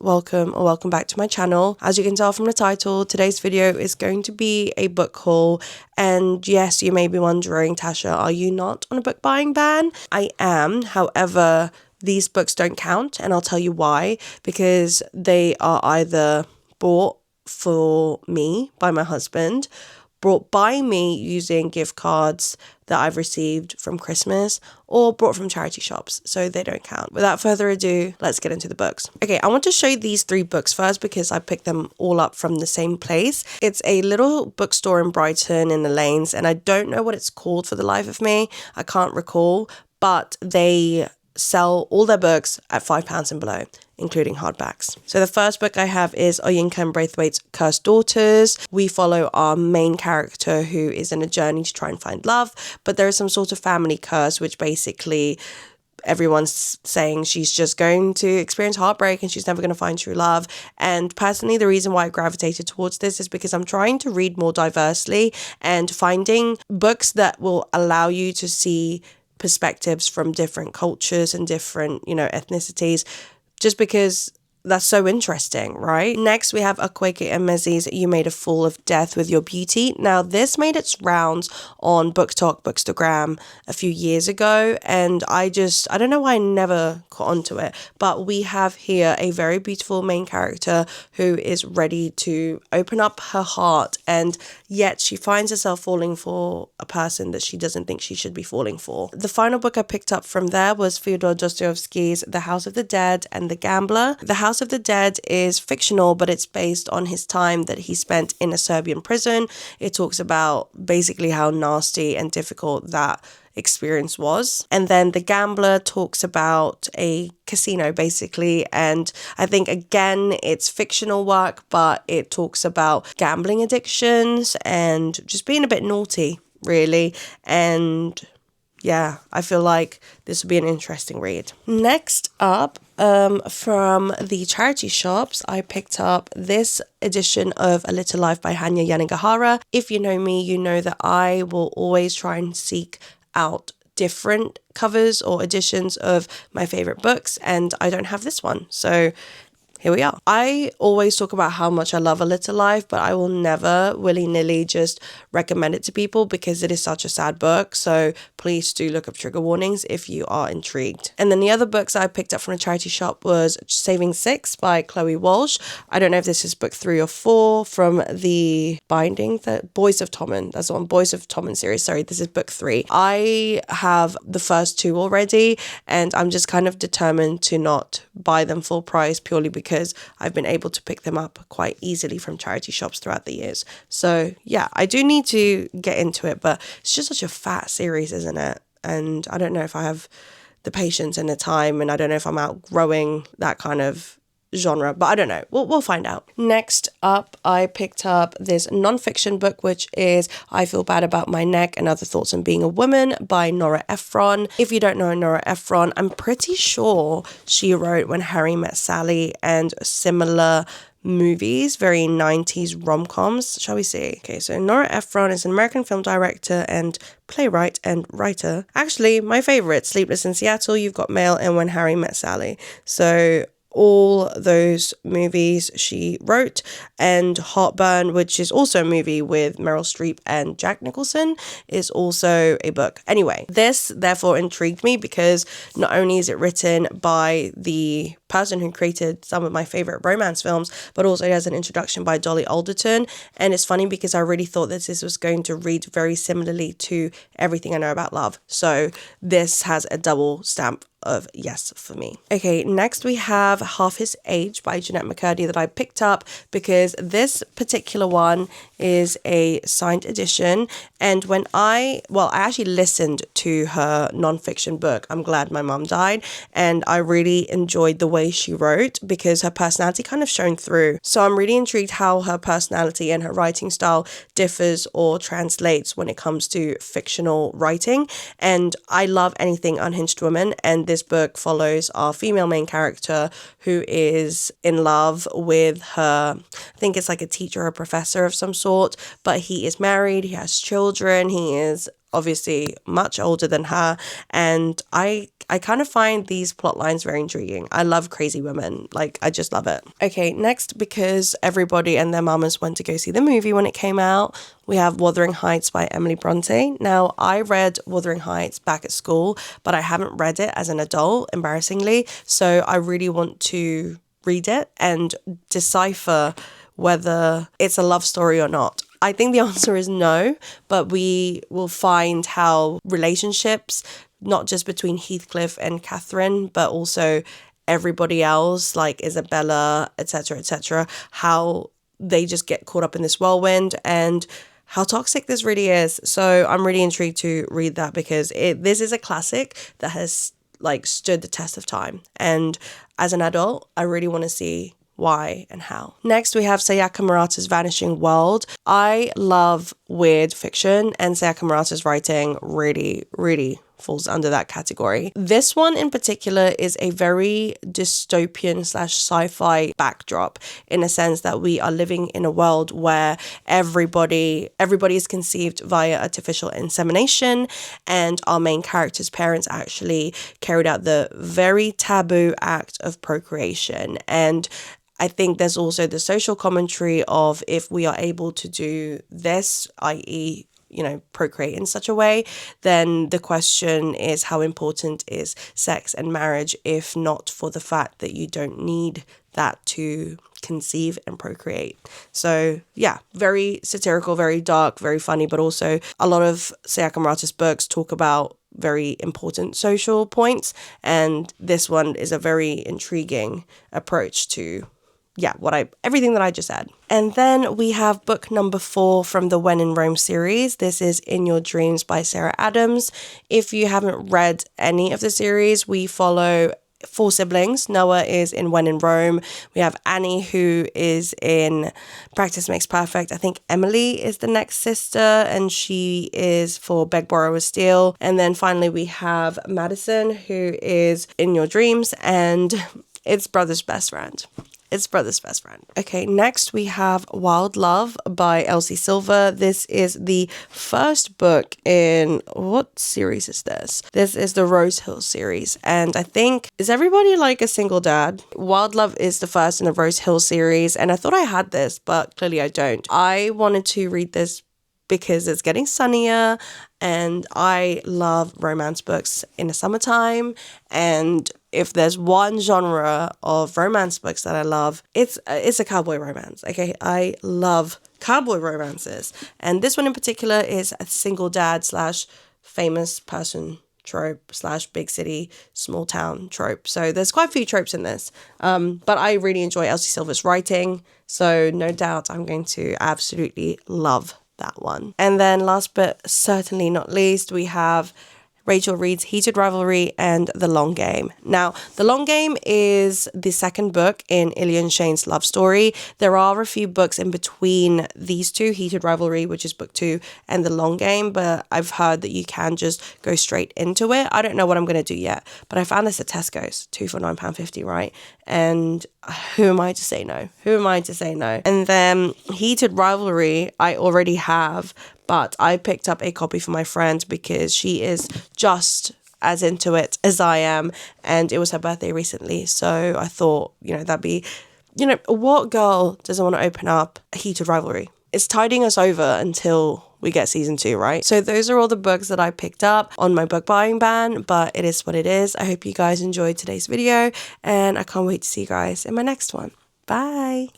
welcome or welcome back to my channel. As you can tell from the title, today's video is going to be a book haul. And yes, you may be wondering, Tasha, are you not on a book buying ban? I am. However, these books don't count, and I'll tell you why. Because they are either bought for me by my husband, brought by me using gift cards that I've received from Christmas, or brought from charity shops, so they don't count. Without further ado, let's get into the books. Okay, I want to show you these 3 books first because I picked them all up from the same place. It's a little bookstore in Brighton in the lanes, and I don't know what it's called for the life of me. I can't recall, but they sell all their books at £5 and below, including hardbacks. So the first book I have is Oyinka and Braithwaite's Cursed Daughters. We follow our main character who is in a journey to try and find love, but there is some sort of family curse, which basically everyone's saying she's just going to experience heartbreak and she's never going to find true love. And personally, the reason why I gravitated towards this is because I'm trying to read more diversely and finding books that will allow you to see perspectives from different cultures and different, ethnicities, just because that's so interesting, right? Next, we have Akwaeke Emezi's You Made a Fool of Death with Your Beauty. Now, this made its rounds on booktok, bookstagram a few years ago, and I don't know why I never caught onto it, but we have here a very beautiful main character who is ready to open up her heart, and yet she finds herself falling for a person that she doesn't think she should be falling for. The final book I picked up from there was Fyodor Dostoevsky's The House of the Dead and The Gambler. The House of the Dead is fictional, but it's based on his time that he spent in a Serbian prison. It talks about basically how nasty and difficult that experience was. And then The Gambler talks about a casino, basically. And I think, again, it's fictional work, but it talks about gambling addictions and just being a bit naughty, really. And yeah, I feel like this would be an interesting read. Next up, from the charity shops, I picked up this edition of A Little Life by Hanya Yanagihara. If you know me, you know that I will always try and seek out different covers or editions of my favorite books, and I don't have this one. So here we are. I always talk about how much I love A Little Life, but I will never willy-nilly just recommend it to people because it is such a sad book. So please do look up trigger warnings if you are intrigued. And then the other books I picked up from a charity shop was Saving Six by Chloe Walsh. I don't know if this is book 3 or 4 from the binding, the Boys of Tommen. That's the one, Boys of Tommen series. Sorry, this is book 3. I have the first 2 already, and I'm just kind of determined to not buy them full price purely because I've been able to pick them up quite easily from charity shops throughout the years. So yeah, I do need to get into it, but it's just such a fat series, isn't it? And I don't know if I have the patience and the time, and I don't know if I'm outgrowing that kind of genre, but I don't know. We'll find out. Next up, I picked up this non-fiction book, which is I Feel Bad About My Neck and Other Thoughts on Being a Woman by Nora Ephron. If you don't know Nora Ephron, I'm pretty sure she wrote When Harry Met Sally and similar movies, very 90s rom-coms, shall we see. Okay, so Nora Ephron is an American film director and playwright and writer. Actually, my favorite, Sleepless in Seattle, You've Got Mail, and When Harry Met Sally. So all those movies she wrote, and Heartburn, which is also a movie with Meryl Streep and Jack Nicholson, is also a book. Anyway, this therefore intrigued me because not only is it written by the person who created some of my favorite romance films, but also it has an introduction by Dolly Alderton. And it's funny because I really thought that this was going to read very similarly to Everything I Know About Love. So this has a double stamp of yes for me. Okay, next we have Half His Age by Jeanette McCurdy that I picked up because this particular one is a signed edition. And when I actually listened to her nonfiction book, I'm Glad My Mom Died, and I really enjoyed the way she wrote because her personality kind of shone through. So I'm really intrigued how her personality and her writing style differs or translates when it comes to fictional writing. And I love anything unhinged woman, and this book follows our female main character who is in love with her, I think it's like a teacher or a professor of some sort, but he is married, he has children, he is obviously much older than her, and I I kind of find these plot lines very intriguing. I love crazy women. Like, I just love it. Okay, next, because everybody and their mamas went to go see the movie when it came out, we have Wuthering Heights by Emily Bronte. Now, I read Wuthering Heights back at school, but I haven't read it as an adult, embarrassingly. So I really want to read it and decipher whether it's a love story or not. I think the answer is no, but we will find how relationships, not just between Heathcliff and Catherine, but also everybody else, like Isabella, etc., how they just get caught up in this whirlwind and how toxic this really is. So I'm really intrigued to read that because this is a classic that has like stood the test of time. And as an adult, I really want to see why and how. Next, we have Sayaka Murata's Vanishing World. I love weird fiction, and Sayaka Murata's writing really falls under that category. This one in particular is a very dystopian / sci-fi backdrop, in a sense that we are living in a world where everybody is conceived via artificial insemination, and our main character's parents actually carried out the very taboo act of procreation. And I think there's also the social commentary of, if we are able to do this, i.e., procreate in such a way, then the question is, how important is sex and marriage if not for the fact that you don't need that to conceive and procreate? So yeah, very satirical, very dark, very funny, but also a lot of Sayaka Murata's books talk about very important social points, and this one is a very intriguing approach to everything that I just said. And then we have book number 4 from the When in Rome series. This is In Your Dreams by Sarah Adams. If you haven't read any of the series, we follow 4 siblings. Noah is in When in Rome. We have Annie, who is in Practice Makes Perfect. I think Emily is the next sister, and she is for Beg, Borrow, or Steal. And then finally we have Madison, who is in Your Dreams, and it's brother's best friend. Okay, next we have Wild Love by Elsie Silver. This is the first book in, what series is this? This is the Rose Hill series. And I think, is everybody like a single dad? Wild Love is the first in the Rose Hill series. And I thought I had this, but clearly I don't. I wanted to read this because it's getting sunnier, and I love romance books in the summertime. And if there's one genre of romance books that I love, it's a cowboy romance. Okay, I love cowboy romances, and this one in particular is a single dad / famous person trope / big city, small town trope. So there's quite a few tropes in this, but I really enjoy Elsie Silver's writing, so no doubt I'm going to absolutely love that one. And then last but certainly not least, we have Rachel Reed's Heated Rivalry and The Long Game. Now, The Long Game is the second book in Ilian Shane's love story. There are a few books in between these two, Heated Rivalry, which is book 2, and The Long Game, but I've heard that you can just go straight into it. I don't know what I'm going to do yet, but I found this at Tesco's, 2 for £9.50, right? And who am I to say no? And then Heated Rivalry, I already have, but I picked up a copy for my friend because she is just as into it as I am, and it was her birthday recently. So I thought, that'd be, what girl doesn't want to open up a Heated Rivalry? It's tiding us over until we get season 2, right? So those are all the books that I picked up on my book buying ban, but it is what it is. I hope you guys enjoyed today's video, and I can't wait to see you guys in my next one. Bye.